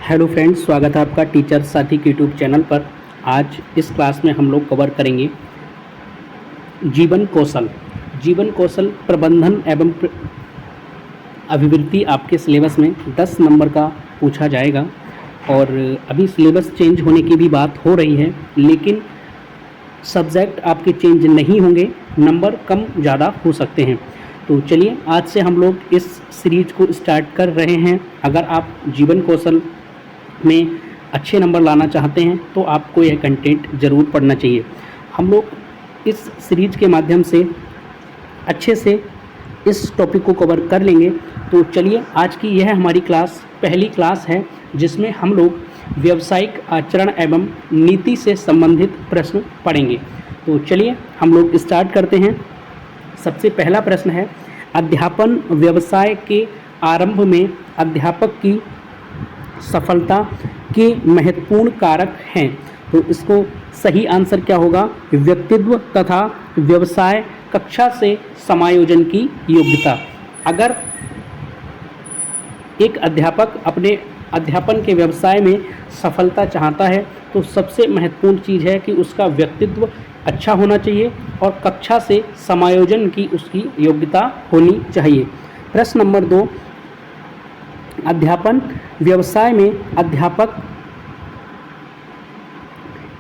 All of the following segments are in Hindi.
हेलो फ्रेंड्स, स्वागत है आपका टीचर साथी के यूट्यूब चैनल पर। आज इस क्लास में हम लोग कवर करेंगे जीवन कौशल। जीवन कौशल प्रबंधन एवं अभिवृद्धि आपके सिलेबस में 10 नंबर का पूछा जाएगा। और अभी सिलेबस चेंज होने की भी बात हो रही है, लेकिन सब्जेक्ट आपके चेंज नहीं होंगे, नंबर कम ज़्यादा हो सकते हैं। तो चलिए आज से हम लोग इस सीरीज को स्टार्ट कर रहे हैं। अगर आप जीवन कौशल में अच्छे नंबर लाना चाहते हैं तो आपको यह कंटेंट ज़रूर पढ़ना चाहिए। हम लोग इस सीरीज के माध्यम से अच्छे से इस टॉपिक को कवर कर लेंगे। तो चलिए आज की यह हमारी पहली क्लास है, जिसमें हम लोग व्यावसायिक आचरण एवं नीति से संबंधित प्रश्न पढ़ेंगे। तो चलिए हम लोग स्टार्ट करते हैं। सबसे पहला प्रश्न है, अध्यापन व्यवसाय के आरंभ में अध्यापक की सफलता के महत्वपूर्ण कारक हैं। तो इसको सही आंसर क्या होगा? व्यक्तित्व तथा व्यवसाय कक्षा से समायोजन की योग्यता। अगर एक अध्यापक अपने अध्यापन के व्यवसाय में सफलता चाहता है तो सबसे महत्वपूर्ण चीज़ है कि उसका व्यक्तित्व अच्छा होना चाहिए और कक्षा से समायोजन की उसकी योग्यता होनी चाहिए। प्रश्न नंबर 2, अध्यापन व्यवसाय में अध्यापक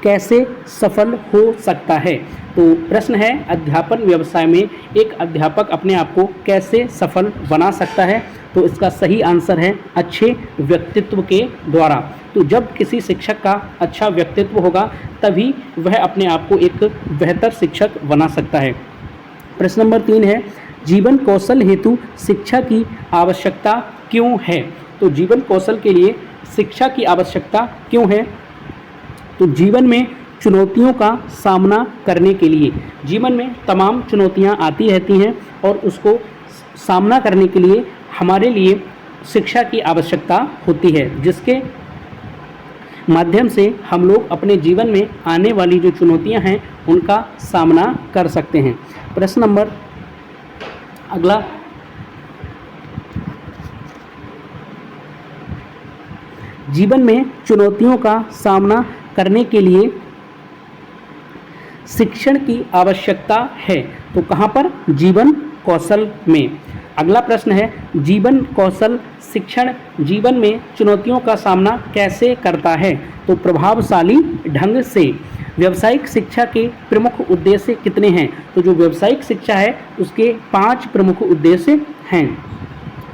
कैसे सफल हो सकता है? तो प्रश्न है, अध्यापन व्यवसाय में एक अध्यापक अपने आप को कैसे सफल बना सकता है? तो इसका सही आंसर है अच्छे व्यक्तित्व के द्वारा। तो जब किसी शिक्षक का अच्छा व्यक्तित्व होगा तभी वह अपने आप को एक बेहतर शिक्षक बना सकता है। प्रश्न नंबर 3 है, जीवन कौशल हेतु शिक्षा की आवश्यकता क्यों है? तो जीवन कौशल के लिए शिक्षा की आवश्यकता क्यों है? तो जीवन में चुनौतियों का सामना करने के लिए, जीवन में तमाम चुनौतियां आती रहती हैं और उसको सामना करने के लिए हमारे लिए शिक्षा की आवश्यकता होती है, जिसके माध्यम से हम लोग अपने जीवन में आने वाली जो चुनौतियां हैं उनका सामना कर सकते हैं। प्रश्न नंबर अगला, जीवन में चुनौतियों का सामना करने के लिए शिक्षण की आवश्यकता है। तो कहाँ पर? जीवन कौशल में। अगला प्रश्न है, जीवन कौशल शिक्षण जीवन में चुनौतियों का सामना कैसे करता है? तो प्रभावशाली ढंग से। व्यावसायिक शिक्षा के प्रमुख उद्देश्य कितने हैं? तो जो व्यावसायिक शिक्षा है उसके 5 प्रमुख उद्देश्य हैं।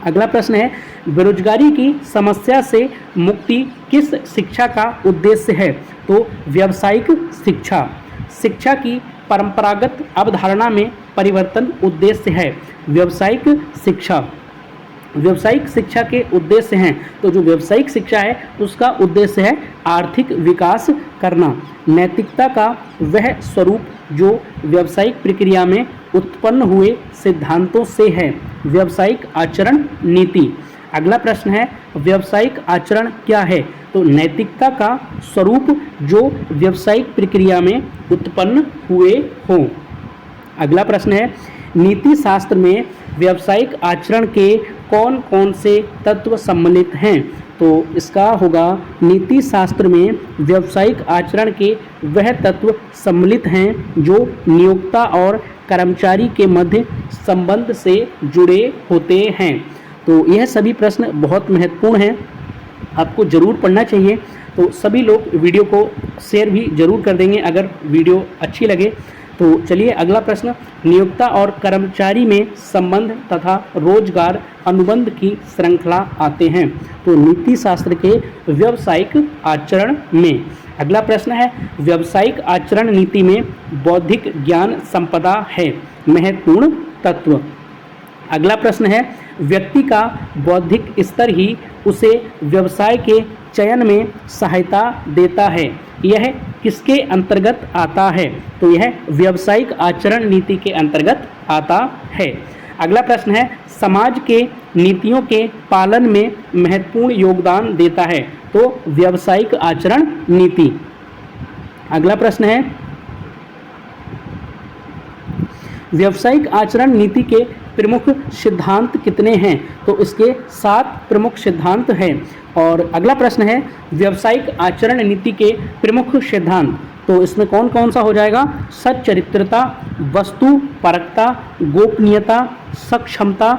अगला प्रश्न है, बेरोजगारी की समस्या से मुक्ति किस शिक्षा का उद्देश्य है? तो व्यावसायिक शिक्षा। शिक्षा की परंपरागत अवधारणा में परिवर्तन उद्देश्य है। व्यावसायिक शिक्षा। व्यावसायिक शिक्षा के उद्देश्य हैं, तो जो व्यावसायिक शिक्षा है उसका उद्देश्य है आर्थिक विकास करना। नैतिकता का वह स्वरूप जो व्यावसायिक प्रक्रिया में उत्पन्न हुए सिद्धांतों से है। व्यावसायिक आचरण नीति। अगला प्रश्न है, व्यावसायिक आचरण क्या है? तो नैतिकता का स्वरूप जो व्यावसायिक प्रक्रिया में उत्पन्न हुए हों। अगला प्रश्न है, नीति शास्त्र में व्यावसायिक आचरण के कौन कौन से तत्व सम्मिलित हैं? तो इसका होगा, नीति शास्त्र में व्यावसायिक आचरण के वह तत्व सम्मिलित हैं जो नियोक्ता और कर्मचारी के मध्य संबंध से जुड़े होते हैं। तो यह सभी प्रश्न बहुत महत्वपूर्ण हैं, आपको ज़रूर पढ़ना चाहिए। तो सभी लोग वीडियो को शेयर भी ज़रूर कर देंगे अगर वीडियो अच्छी लगे। तो चलिए अगला प्रश्न, नियोक्ता और कर्मचारी में संबंध तथा रोजगार अनुबंध की श्रृंखला आते हैं। तो नीति शास्त्र के व्यावसायिक आचरण में। अगला प्रश्न है, व्यावसायिक आचरण नीति में बौद्धिक ज्ञान संपदा है महत्वपूर्ण तत्व। अगला प्रश्न है, व्यक्ति का बौद्धिक स्तर ही उसे व्यवसाय के चयन में सहायता देता है। यह किसके अंतर्गत आता है? तो यह व्यावसायिक आचरण नीति के अंतर्गत आता है। अगला प्रश्न है, समाज के नीतियों के पालन में महत्वपूर्ण योगदान देता है। तो व्यावसायिक आचरण नीति। अगला प्रश्न है, व्यावसायिक आचरण नीति के प्रमुख सिद्धांत कितने हैं? तो इसके 7 प्रमुख सिद्धांत हैं। और अगला प्रश्न है व्यावसायिक आचरण नीति के प्रमुख सिद्धांत। तो इसमें कौन कौन सा हो जाएगा? सच्चरित्रता, वस्तु परकता, गोपनीयता, सक्षमता,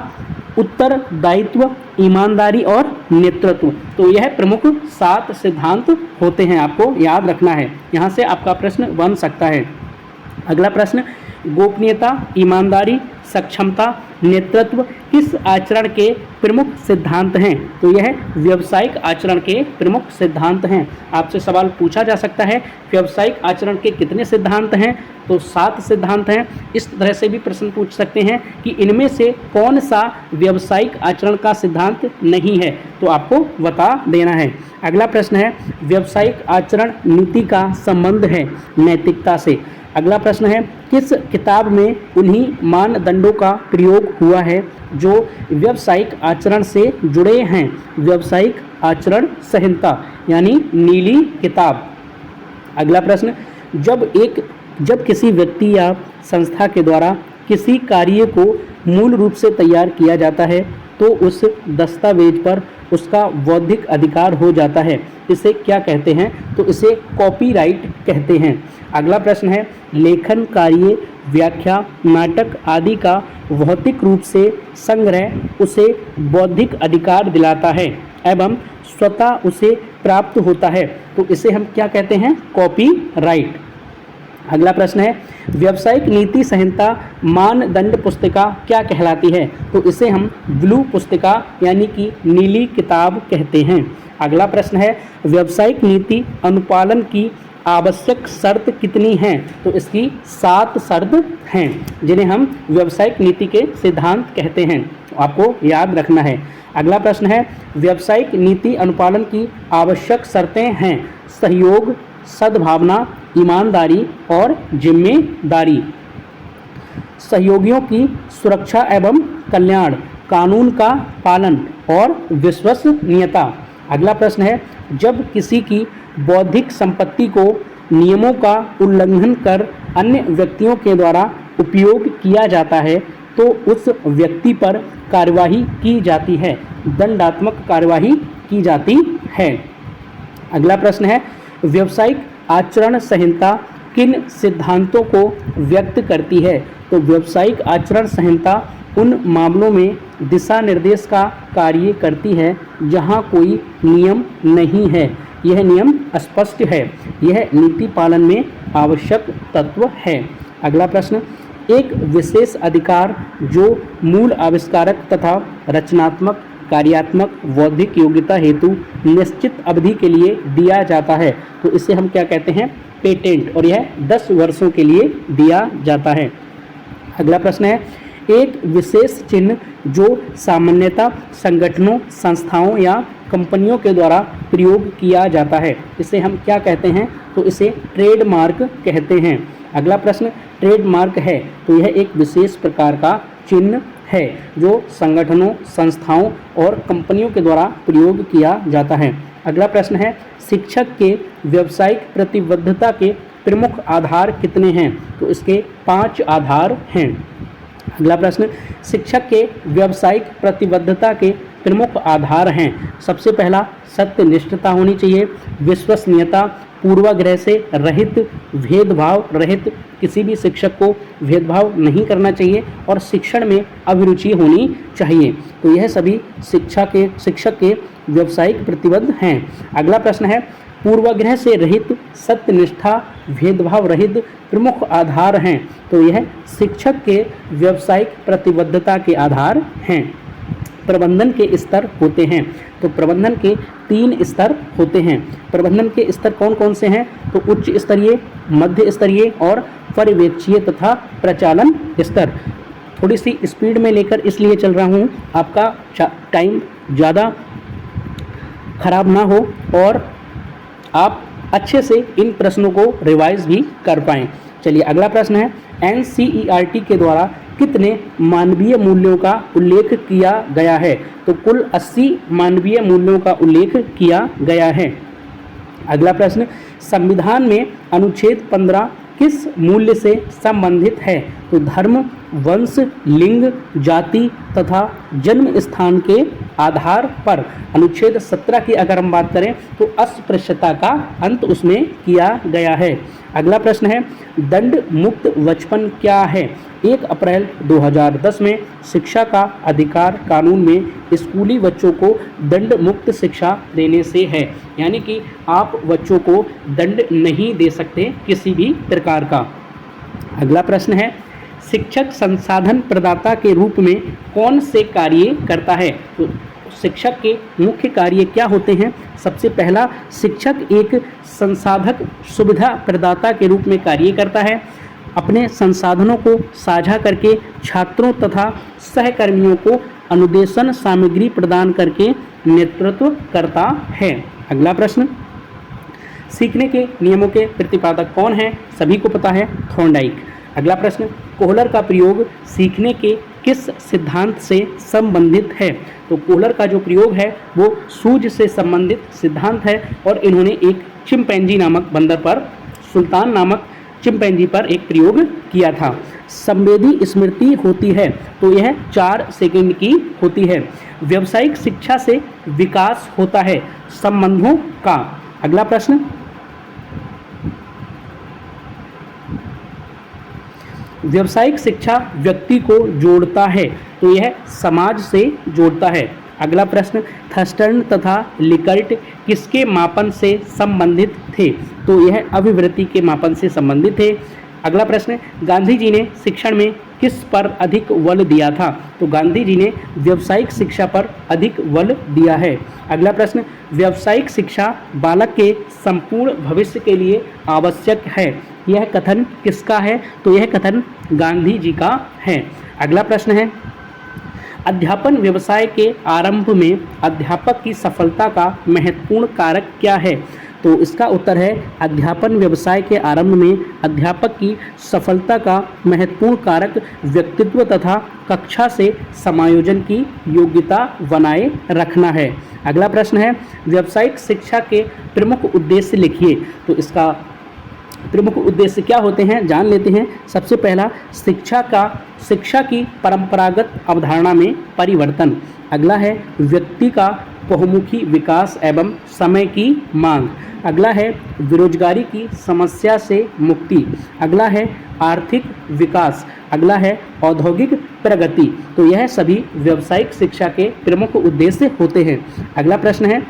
उत्तरदायित्व, ईमानदारी और नेतृत्व। तो यह प्रमुख 7 सिद्धांत होते हैं, आपको याद रखना है। यहाँ से आपका प्रश्न बन सकता है। अगला प्रश्न, गोपनीयता, ईमानदारी, सक्षमता, नेतृत्व किस आचरण के प्रमुख सिद्धांत हैं? तो यह व्यावसायिक आचरण के प्रमुख सिद्धांत हैं। आपसे सवाल पूछा जा सकता है व्यावसायिक आचरण के कितने सिद्धांत हैं? तो 7 सिद्धांत हैं। इस तरह से भी प्रश्न पूछ सकते हैं कि इनमें से कौन सा व्यावसायिक आचरण का सिद्धांत नहीं है, तो आपको बता देना है। अगला प्रश्न है व्यावसायिक आचरण नीति का संबंध है नैतिकता से। अगला प्रश्न है किस किताब में उन्हीं मानदंडों का प्रयोग हुआ है जो व्यावसायिक आचरण से जुड़े हैं? व्यावसायिक आचरण संहिता यानी नीली किताब। अगला प्रश्न, जब किसी व्यक्ति या संस्था के द्वारा किसी कार्य को मूल रूप से तैयार किया जाता है तो उस दस्तावेज पर उसका बौद्धिक अधिकार हो जाता है, इसे क्या कहते हैं? तो इसे कॉपीराइट कहते हैं। अगला प्रश्न है लेखन कार्य, व्याख्या, नाटक आदि का भौतिक रूप से संग्रह उसे बौद्धिक अधिकार दिलाता है एवं स्वतः उसे प्राप्त होता है, तो इसे हम क्या कहते हैं? कॉपीराइट। अगला प्रश्न है व्यावसायिक नीति संहिता मानदंड पुस्तिका क्या कहलाती है? तो इसे हम ब्लू पुस्तिका यानी कि नीली किताब कहते हैं। अगला प्रश्न है व्यावसायिक नीति अनुपालन की आवश्यक शर्त कितनी हैं? तो इसकी 7 शर्त हैं जिन्हें हम व्यावसायिक नीति के सिद्धांत कहते हैं, तो आपको याद रखना है। अगला प्रश्न है व्यावसायिक नीति अनुपालन की आवश्यक शर्तें हैं सहयोग, सद्भावना, ईमानदारी और जिम्मेदारी। सहयोगियों की सुरक्षा एवं कल्याण, कानून का पालन और विश्वसनीयता। अगला प्रश्न है जब किसी की बौद्धिक संपत्ति को नियमों का उल्लंघन कर अन्य व्यक्तियों के द्वारा उपयोग किया जाता है तो उस व्यक्ति पर कार्यवाही की जाती है, दंडात्मक कार्यवाही की जाती है। अगला प्रश्न है व्यावसायिक आचरण संहिता किन सिद्धांतों को व्यक्त करती है? तो व्यावसायिक आचरण संहिता उन मामलों में दिशा निर्देश का कार्य करती है जहां कोई नियम नहीं है, यह नियम स्पष्ट है, यह नीति पालन में आवश्यक तत्व है। अगला प्रश्न एक विशेष अधिकार जो मूल आविष्कारक तथा रचनात्मक, कार्यात्मक, बौद्धिक योग्यता हेतु निश्चित अवधि के लिए दिया जाता है, तो इसे हम क्या कहते हैं? पेटेंट, और यह 10 वर्षों के लिए दिया जाता है। अगला प्रश्न है एक विशेष चिन्ह जो सामान्यतः संगठनों, संस्थाओं या कंपनियों के द्वारा प्रयोग किया जाता है, इसे हम क्या कहते हैं? तो इसे ट्रेडमार्क कहते हैं। अगला प्रश्न ट्रेडमार्क है तो यह एक विशेष प्रकार का चिन्ह है जो संगठनों, संस्थाओं और कंपनियों के द्वारा प्रयोग किया जाता है। अगला प्रश्न है शिक्षक के व्यावसायिक प्रतिबद्धता के प्रमुख आधार कितने हैं? तो इसके 5 आधार हैं। अगला प्रश्न शिक्षक के व्यावसायिक प्रतिबद्धता के प्रमुख आधार हैं। सबसे पहला सत्यनिष्ठता होनी चाहिए, विश्वसनीयता, पूर्वाग्रह से रहित, भेदभाव रहित, किसी भी शिक्षक को भेदभाव नहीं करना चाहिए और शिक्षण में अभिरुचि होनी चाहिए। तो यह सभी शिक्षक के व्यावसायिक प्रतिबद्ध हैं। अगला प्रश्न है पूर्वाग्रह से रहित, सत्यनिष्ठा, भेदभाव रहित प्रमुख आधार हैं, तो यह शिक्षक के व्यावसायिक प्रतिबद्धता के आधार हैं। प्रबंधन के स्तर होते हैं, तो प्रबंधन के 3 स्तर होते हैं। प्रबंधन के स्तर कौन कौन से हैं? तो उच्च स्तरीय, मध्य स्तरीय और पर्यवेक्षीय तथा प्रचालन स्तर। थोड़ी सी स्पीड में लेकर इसलिए चल रहा हूँ आपका टाइम ज़्यादा खराब ना हो और आप अच्छे से इन प्रश्नों को रिवाइज भी कर पाएँ। चलिए अगला प्रश्न है NCERT के द्वारा कितने मानवीय मूल्यों का उल्लेख किया गया है? तो कुल 80 मानवीय मूल्यों का उल्लेख किया गया है। अगला प्रश्न संविधान में अनुच्छेद 15 किस मूल्य से संबंधित है? तो धर्म, वंश, लिंग, जाति तथा जन्म स्थान के आधार पर अनुच्छेद 17 की अगर हम बात करें तो अस्पृश्यता का अंत उसमें किया गया है। अगला प्रश्न है, दंड मुक्त बचपन क्या है? 1 अप्रैल 2010 में शिक्षा का अधिकार कानून में स्कूली बच्चों को दंड मुक्त शिक्षा देने से है, यानी कि आप बच्चों को दंड नहीं दे सकते किसी भी प्रकार का। अगला प्रश्न है, शिक्षक संसाधन प्रदाता के रूप में कौन से कार्य करता है? तो शिक्षक के मुख्य कार्य क्या होते हैं? सबसे पहला, शिक्षक एक संसाधक सुविधा प्रदाता के रूप में कार्य करता है। अपने संसाधनों को साझा करके छात्रों तथा सहकर्मियों को अनुदेशन सामग्री प्रदान करके नेतृत्व करता है। अगला प्रश्न, सीखने के नियमों के प्रतिपादक कौन है? सभी को पता है, थॉर्नडाइक। अगला प्रश्न, कोहलर का प्रयोग सीखने के किस सिद्धांत से संबंधित है? तो कोहलर का जो प्रयोग है वो सूझ से संबंधित सिद्धांत है और इन्होंने एक चिंपैंजी नामक बंदर पर, सुल्तान नामक चिंपैंजी पर एक प्रयोग किया था। संवेदी स्मृति होती है तो यह 4 सेकंड की होती है। व्यावसायिक शिक्षा से विकास होता है संबंधों का। अगला प्रश्न, व्यावसायिक शिक्षा व्यक्ति को जोड़ता है तो यह समाज से जोड़ता है। अगला प्रश्न, थर्स्टन तथा लिकर्ट किसके मापन से संबंधित थे? तो यह अभिवृत्ति के मापन से संबंधित थे। अगला प्रश्न, गांधी जी ने शिक्षण में किस पर अधिक बल दिया था? तो गांधी जी ने व्यावसायिक शिक्षा पर अधिक बल दिया है। अगला प्रश्न, व्यावसायिक शिक्षा बालक के संपूर्ण भविष्य के लिए आवश्यक है, यह कथन किसका है? तो यह कथन गांधी जी का है। अगला प्रश्न है, अध्यापन व्यवसाय के आरंभ में अध्यापक की सफलता का महत्वपूर्ण कारक क्या है? तो इसका उत्तर है, अध्यापन व्यवसाय के आरंभ में अध्यापक की सफलता का महत्वपूर्ण कारक व्यक्तित्व तथा कक्षा से समायोजन की योग्यता बनाए रखना है। अगला प्रश्न है, व्यावसायिक शिक्षा के प्रमुख उद्देश्य लिखिए। तो इसका प्रमुख उद्देश्य क्या होते हैं जान लेते हैं। सबसे पहला, शिक्षा की परंपरागत अवधारणा में परिवर्तन। अगला है, व्यक्ति का बहुमुखी विकास एवं समय की मांग। अगला है, बेरोजगारी की समस्या से मुक्ति। अगला है, आर्थिक विकास। अगला है, औद्योगिक प्रगति। तो यह सभी व्यावसायिक शिक्षा के प्रमुख उद्देश्य होते हैं। अगला प्रश्न है,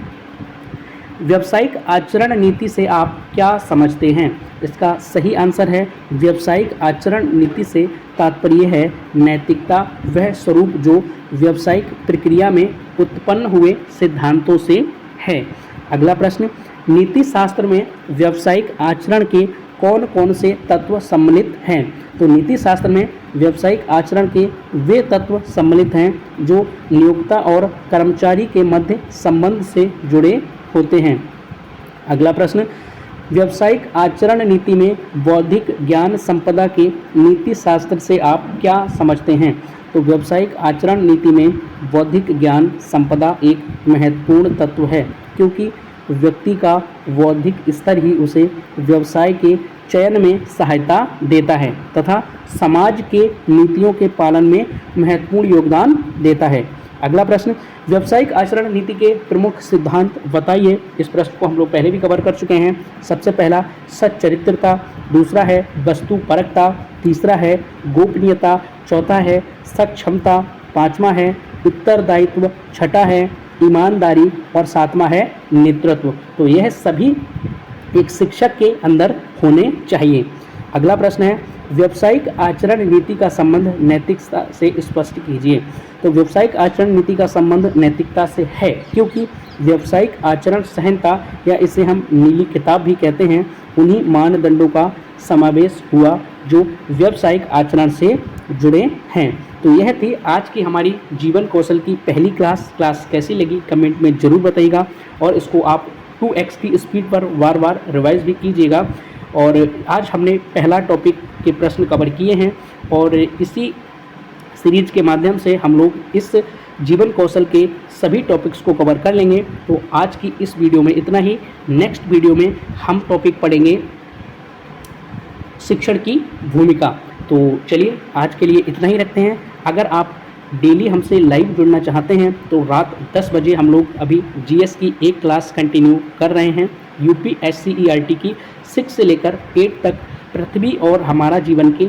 व्यावसायिक आचरण नीति से आप क्या समझते हैं? इसका सही आंसर है, व्यावसायिक आचरण नीति से तात्पर्य है नैतिकता वह स्वरूप जो व्यावसायिक प्रक्रिया में उत्पन्न हुए सिद्धांतों से है। अगला प्रश्न, नीति शास्त्र में व्यावसायिक आचरण के कौन कौन से तत्व सम्मिलित हैं? तो नीति शास्त्र में व्यावसायिक आचरण के वे तत्व सम्मिलित हैं जो नियोक्ता और कर्मचारी के मध्य संबंध से जुड़े होते हैं। अगला प्रश्न, व्यावसायिक आचरण नीति में बौद्धिक ज्ञान संपदा के नीति शास्त्र से आप क्या समझते हैं? तो व्यावसायिक आचरण नीति में बौद्धिक ज्ञान संपदा एक महत्वपूर्ण तत्व है क्योंकि व्यक्ति का बौद्धिक स्तर ही उसे व्यवसाय के चयन में सहायता देता है तथा समाज के नीतियों के पालन में महत्वपूर्ण योगदान देता है। अगला प्रश्न, व्यावसायिक आचरण नीति के प्रमुख सिद्धांत बताइए। इस प्रश्न को हम लोग पहले भी कवर कर चुके हैं। सबसे पहला सच्चरित्रता, दूसरा है वस्तुपरकता, तीसरा है गोपनीयता, चौथा है सक्षमता, पांचवा है उत्तरदायित्व, छठा है ईमानदारी और सातवां है नेतृत्व। तो यह सभी एक शिक्षक के अंदर होने चाहिए। अगला प्रश्न है, व्यावसायिक आचरण नीति का संबंध नैतिकता से स्पष्ट कीजिए। तो व्यावसायिक आचरण नीति का संबंध नैतिकता से है क्योंकि व्यावसायिक आचरण संहिता या इसे हम नीली किताब भी कहते हैं उन्हीं मानदंडों का समावेश हुआ जो व्यावसायिक आचरण से जुड़े हैं। तो यह थी आज की हमारी जीवन कौशल की पहली क्लास कैसी लगी कमेंट में ज़रूर बताइएगा और इसको आप 2x की स्पीड पर बार बार रिवाइज भी कीजिएगा। और आज हमने पहला टॉपिक के प्रश्न कवर किए हैं और इसी सीरीज के माध्यम से हम लोग इस जीवन कौशल के सभी टॉपिक्स को कवर कर लेंगे। तो आज की इस वीडियो में इतना ही। नेक्स्ट वीडियो में हम टॉपिक पढ़ेंगे शिक्षण की भूमिका, तो चलिए आज के लिए इतना ही रखते हैं। अगर आप डेली हमसे लाइव जुड़ना चाहते हैं तो रात 10 बजे हम लोग अभी जीएस की एक क्लास कंटिन्यू कर रहे हैं। यूपी SCERT की 6 से लेकर 8 तक पृथ्वी और हमारा जीवन के